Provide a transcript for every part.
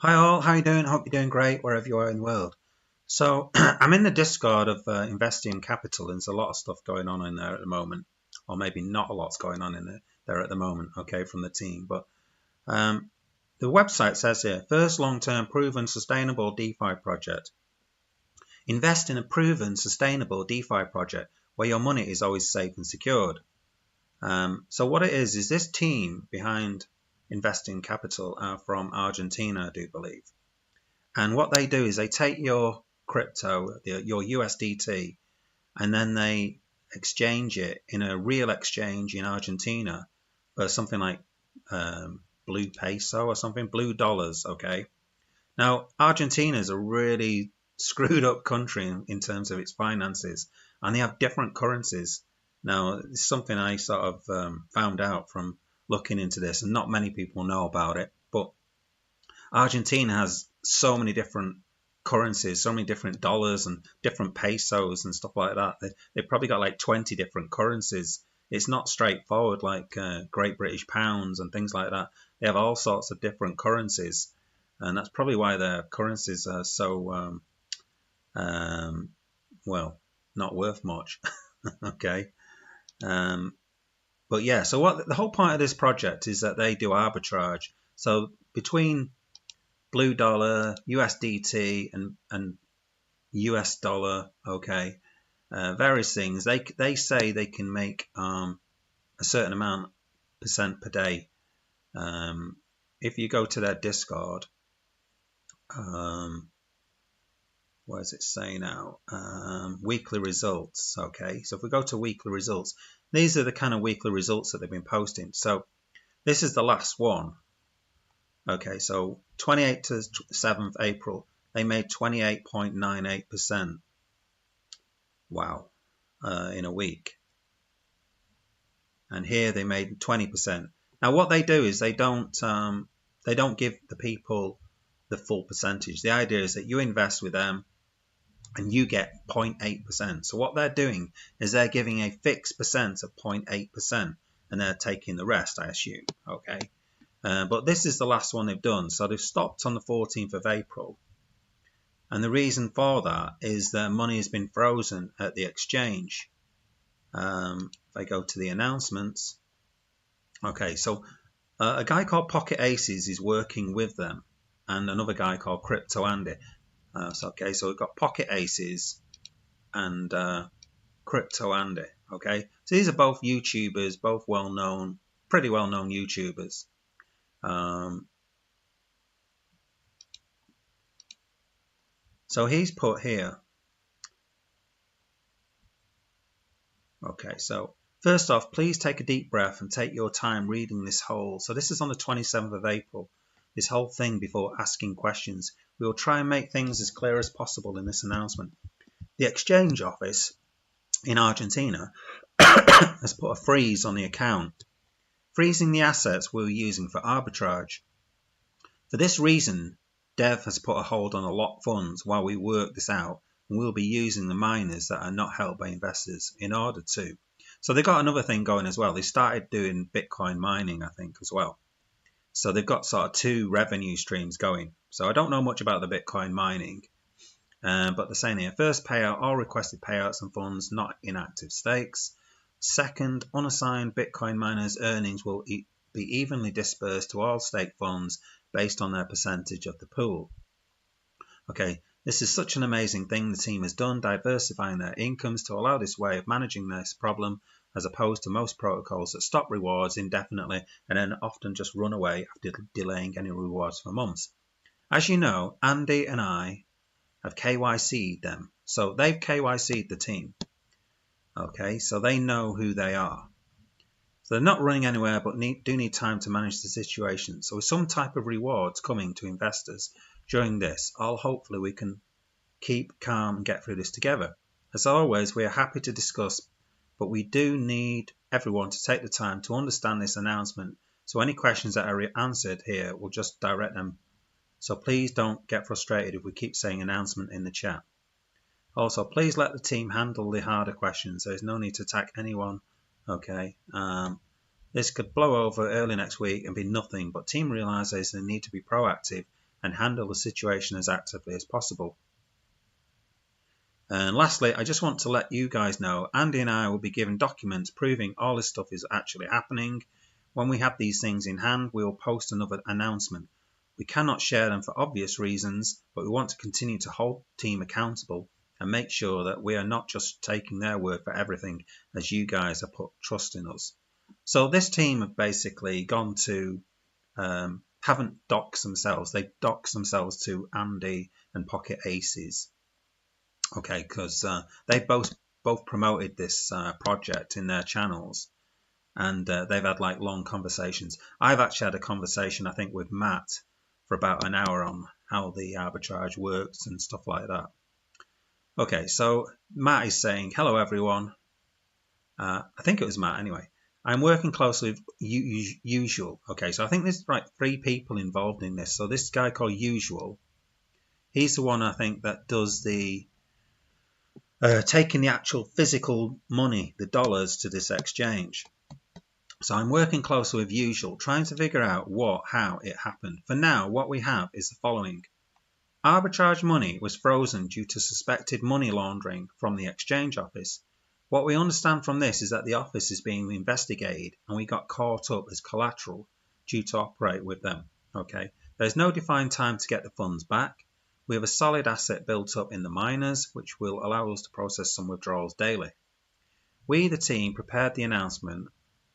Hi all, how you doing? Hope you're doing great wherever you are in the world. So I'm in the Discord of Investium Capital, and there's a lot of stuff going on in there at the moment, or maybe not a lot's going on in there at the moment. Okay, from the team, but um, the website says here: first long-term proven sustainable DeFi project. Invest in a proven sustainable DeFi project where your money is always safe and secured. So what it is this team behind Investing Capital are from Argentina, I do believe. And what they do is they take your crypto, your USDT, and then they exchange it in a real exchange in Argentina for something like blue peso or something, blue dollars. Okay. Now, Argentina is a really screwed up country in terms of its finances, and they have different currencies. Now, it's something I sort of found out from looking into this, and not many people know about it. But Argentina has so many different currencies, so many different dollars and different pesos and stuff like that. They've probably got like 20 different currencies. It's not straightforward like Great British pounds and things like that. They have all sorts of different currencies, and that's probably why their currencies are so well, not worth much. Okay. Um, but yeah, so what the whole point of this project is that they do arbitrage. So between blue dollar, USDT, and US dollar. Okay, various things. They say they can make a certain amount percent per day. If you go to their Discord, um, what does it say now? Weekly results. Okay, so if we go to weekly results, these are the kind of weekly results that they've been posting. So this is the last one. Okay, so 28th to 7th April, they made 28.98%. Wow, in a week. And here they made 20%. Now what they do is they don't give the people the full percentage. The idea is that you invest with them and you get 0.8%. So what they're doing is they're giving a fixed percent of 0.8% and they're taking the rest, I assume. Okay. But this is the last one they've done. So they've stopped on the 14th of April. And the reason for that is their money has been frozen at the exchange. If I go to the announcements, okay, so a guy called PocketAces is working with them, and another guy called cryptoandy. So we've got PocketAces and cryptoandy. Okay, so these are both YouTubers, both well-known, pretty well-known YouTubers. So he's put here. Okay, so first off, please take a deep breath and take your time reading this whole. So this is on the 27th of April, this whole thing before asking questions. We will try and make things as clear as possible in this announcement. The exchange office in Argentina has put a freeze on the account, freezing the assets we were using for arbitrage. For this reason, Dev has put a hold on a lot of funds while we work this out, and we'll be using the miners that are not held by investors in order to. So they've got another thing going as well. They started doing Bitcoin mining, I think, as well. So they've got sort of two revenue streams going. So I don't know much about the Bitcoin mining, but they're saying here, first payout, all requested payouts and funds not in active stakes. Second, unassigned Bitcoin miners' earnings will be evenly dispersed to all stake funds based on their percentage of the pool. Okay, this is such an amazing thing the team has done, diversifying their incomes to allow this way of managing this problem, as opposed to most protocols that stop rewards indefinitely and then often just run away after delaying any rewards for months. As you know, Andy and I have KYC'd them, so they've KYC'd the team. Okay, so they know who they are. So they're not running anywhere, but do need time to manage the situation. So with some type of rewards coming to investors during this, hopefully we can keep calm and get through this together. As always, we are happy to discuss, but we do need everyone to take the time to understand this announcement. So any questions that are answered here, we'll just direct them. So please don't get frustrated if we keep saying announcement in the chat. Also, please let the team handle the harder questions. There's no need to attack anyone. Okay. This could blow over early next week and be nothing, but team realises they need to be proactive and handle the situation as actively as possible. And lastly, I just want to let you guys know, Andy and I will be given documents proving all this stuff is actually happening. When we have these things in hand, we will post another announcement. We cannot share them for obvious reasons, but we want to continue to hold the team accountable and make sure that we are not just taking their word for everything, as you guys have put trust in us. So this team have basically gone to, haven't doxed themselves, they've doxed themselves to Andy and PocketAces. Okay, because they both promoted this project in their channels, and they've had like long conversations. I've actually had a conversation, I think, with Matt for about an hour on how the arbitrage works and stuff like that. Okay, so Matt is saying, hello everyone. I think it was Matt anyway. I'm working closely with Usual. Okay, so I think there's like 3 people involved in this. So this guy called Usual, he's the one I think that does the taking the actual physical money, the dollars, to this exchange. So I'm working closely with Usual, trying to figure out how it happened. For now, what we have is the following. Arbitrage money was frozen due to suspected money laundering from the exchange office. What we understand from this is that the office is being investigated and we got caught up as collateral due to operate with them. Okay, there's no defined time to get the funds back. We have a solid asset built up in the miners, which will allow us to process some withdrawals daily. We, the team, prepared the announcement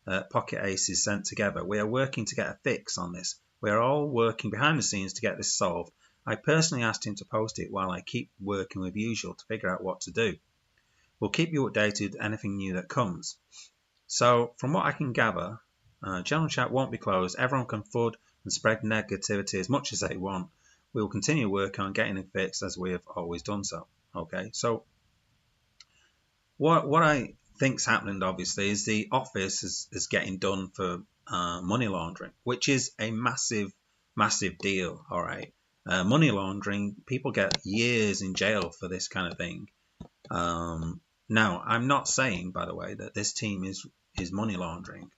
PocketAces sent together. We are working to get a fix on this. We are all working behind the scenes to get this solved. I personally asked him to post it while I keep working with Usual to figure out what to do. We'll keep you updated with anything new that comes. So, from what I can gather, general chat won't be closed. Everyone can FUD and spread negativity as much as they want. We will continue working on getting it fixed as we have always done so. Okay, so what I think's happened, obviously, is the office is getting done for money laundering, which is a massive deal. All right, money laundering, people get years in jail for this kind of thing. Now, I'm not saying, by the way, that this team is money laundering.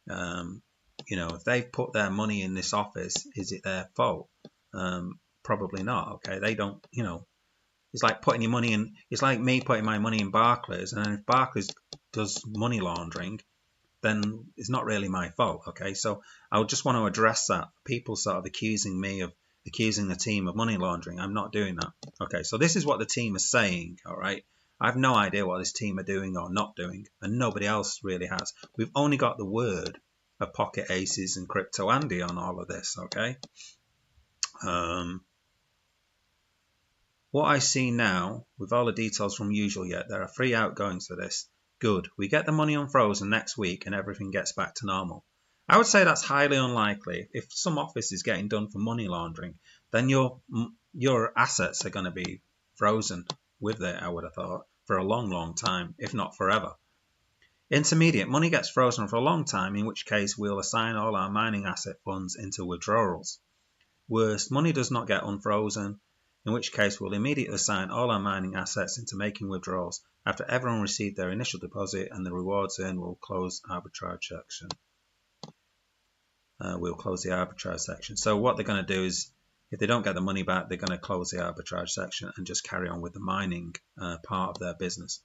If they've put their money in this office, is it their fault? Probably not. Okay, they don't. It's like putting your money in. It's like me putting my money in Barclays, and if Barclays does money laundering, then it's not really my fault. Okay, so I just want to address that. People sort of accusing the team of money laundering. I'm not doing that. Okay, so this is what the team is saying. All right, I have no idea what this team are doing or not doing, and nobody else really has. We've only got the word of PocketAces and cryptoandy on all of this. Okay. What I see now, with all the details from Usual yet, there are 3 outgoings for this. Good. We get the money unfrozen next week and everything gets back to normal. I would say that's highly unlikely. If some office is getting done for money laundering, then your assets are going to be frozen with it, I would have thought, for a long time, if not forever. Intermediate, money gets frozen for a long time, in which case we'll assign all our mining asset funds into withdrawals. Worst, money does not get unfrozen, in which case we'll immediately assign all our mining assets into making withdrawals. After everyone received their initial deposit and the rewards earned, we'll close arbitrage section. We'll close the arbitrage section. So what they're going to do is, if they don't get the money back, they're going to close the arbitrage section and just carry on with the mining part of their business.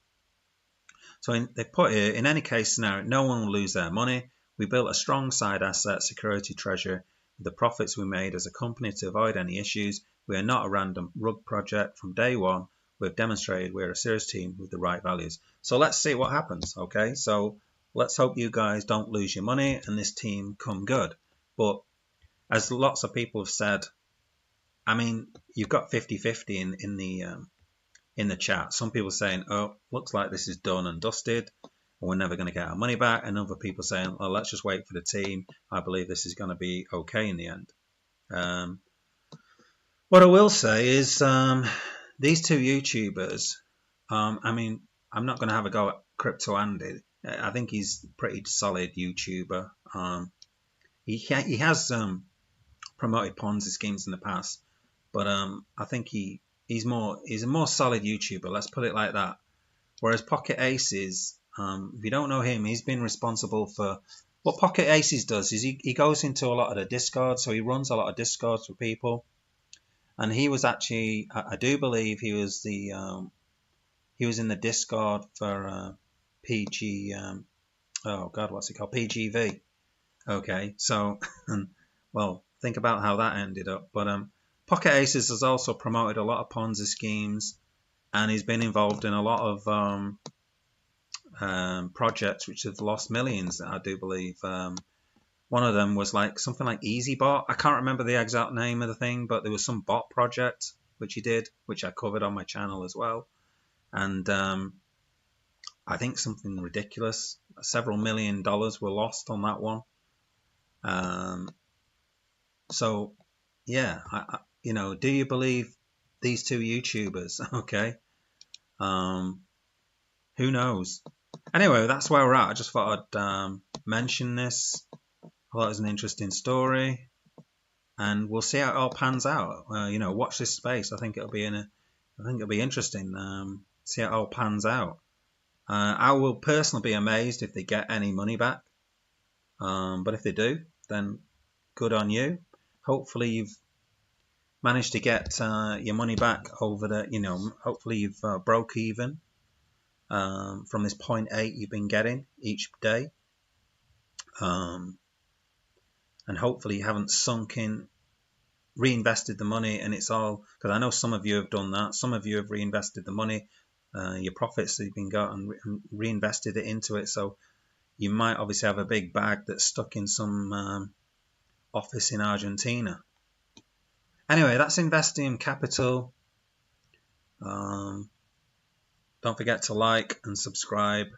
So they put here, in any case scenario, no one will lose their money. We built a strong side asset security treasury with the profits we made as a company to avoid any issues. We are not a random rug project. From day one, we've demonstrated we're a serious team with the right values. So let's see what happens, okay? So let's hope you guys don't lose your money and this team come good. But as lots of people have said, I mean, you've got 50-50 in the chat. Some people saying, oh, looks like this is done and dusted, and we're never going to get our money back. And other people saying, well, let's just wait for the team. I believe this is going to be okay in the end. What I will say is these 2 YouTubers, I mean, I'm not going to have a go at cryptoandy. I think he's a pretty solid YouTuber. He has promoted Ponzi schemes in the past, but I think he's a more solid YouTuber. Let's put it like that. Whereas PocketAces, if you don't know him, he's been responsible for what PocketAces does. Is he goes into a lot of the Discord, so he runs a lot of Discords for people. and he was actually, I do believe he was he was in the Discord for PG. Oh God, what's it called? PGV. Okay, so well, think about how that ended up. But PocketAces has also promoted a lot of Ponzi schemes, and he's been involved in a lot of projects which have lost millions. I do believe. One of them was like something like EasyBot. I can't remember the exact name of the thing, but there was some bot project which he did, which I covered on my channel as well. And I think something ridiculous. Several $1 million were lost on that one. So, yeah, do you believe these two YouTubers? Okay. Who knows? Anyway, that's where we're at. I just thought I'd mention this. I thought it was an interesting story, and we'll see how it all pans out. Watch this space. I think it'll be interesting. See how it all pans out. I will personally be amazed if they get any money back. But if they do, then good on you. Hopefully you've managed to get your money back over hopefully you've broke even from this 0.8 you've been getting each day. And hopefully you haven't reinvested the money, and it's all, because I know some of you have done that. Some of you have reinvested the money, your profits that you've been got, and reinvested it into it. So you might obviously have a big bag that's stuck in some office in Argentina. Anyway, that's Investium Capital. Don't forget to like and subscribe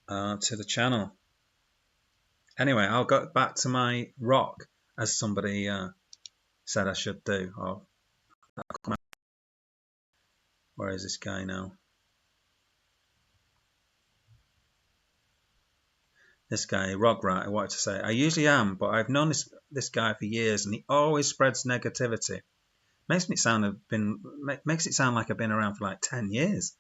to the channel. Anyway, I'll go back to my rock, as somebody said I should do. Where is this guy now? This guy, Rograt, I wanted to say. I usually am, but I've known this guy for years, and he always spreads negativity. Makes it sound like I've been around for like 10 years.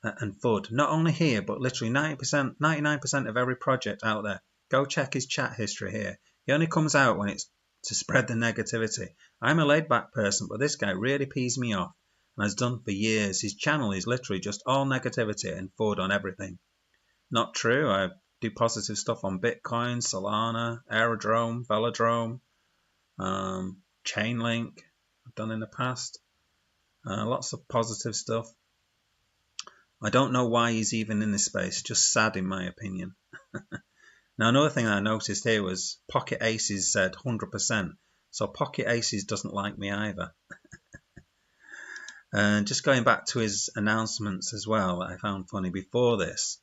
And FUD, not only here, but literally 90%, 99% of every project out there. Go check his chat history here. He only comes out when it's to spread the negativity. I'm a laid-back person, but this guy really pees me off, and has done for years. His channel is literally just all negativity and FUD on everything. Not true. I do positive stuff on Bitcoin, Solana, Aerodrome, Velodrome, Chainlink. I've done in the past. Lots of positive stuff. I don't know why he's even in this space. Just sad, in my opinion. Now, another thing I noticed here was PocketAces said 100%. So PocketAces doesn't like me either. And just going back to his announcements as well, that I found funny before this.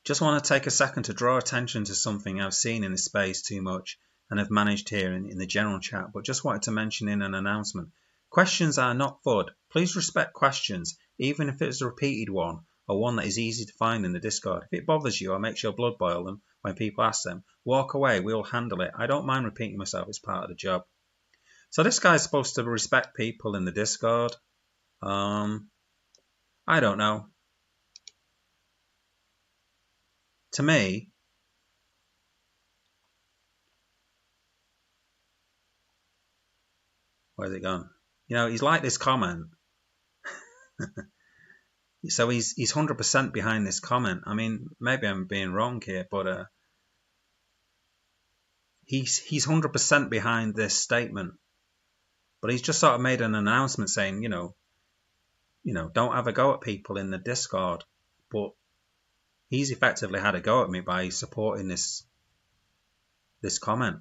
Just want to take a second to draw attention to something I've seen in this space too much and have managed here in the general chat, but just wanted to mention in an announcement. Questions are not FUD. Please respect questions, even if it's a repeated one or one that is easy to find in the Discord. If it bothers you or makes your blood boil them when people ask them, walk away, we'll handle it. I don't mind repeating myself, it's part of the job. So this guy's supposed to respect people in the Discord. I don't know. To me, where's it gone? He's like this comment. So he's 100% behind this comment. I mean, maybe I'm being wrong here, but he's 100% behind this statement. But he's just sort of made an announcement saying, don't have a go at people in the Discord. But he's effectively had a go at me by supporting this comment.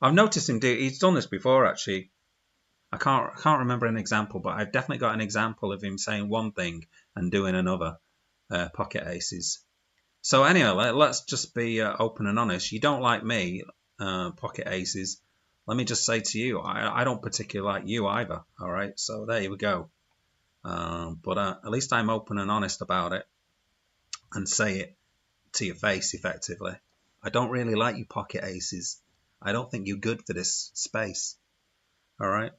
I've noticed him he's done this before, actually. I can't remember an example, but I've definitely got an example of him saying one thing and doing another. PocketAces. So anyway, let's just be open and honest. You don't like me, PocketAces. Let me just say to you, I don't particularly like you either. All right, so there we go. But at least I'm open and honest about it and say it to your face effectively. I don't really like you, PocketAces. I don't think you're good for this space. All right.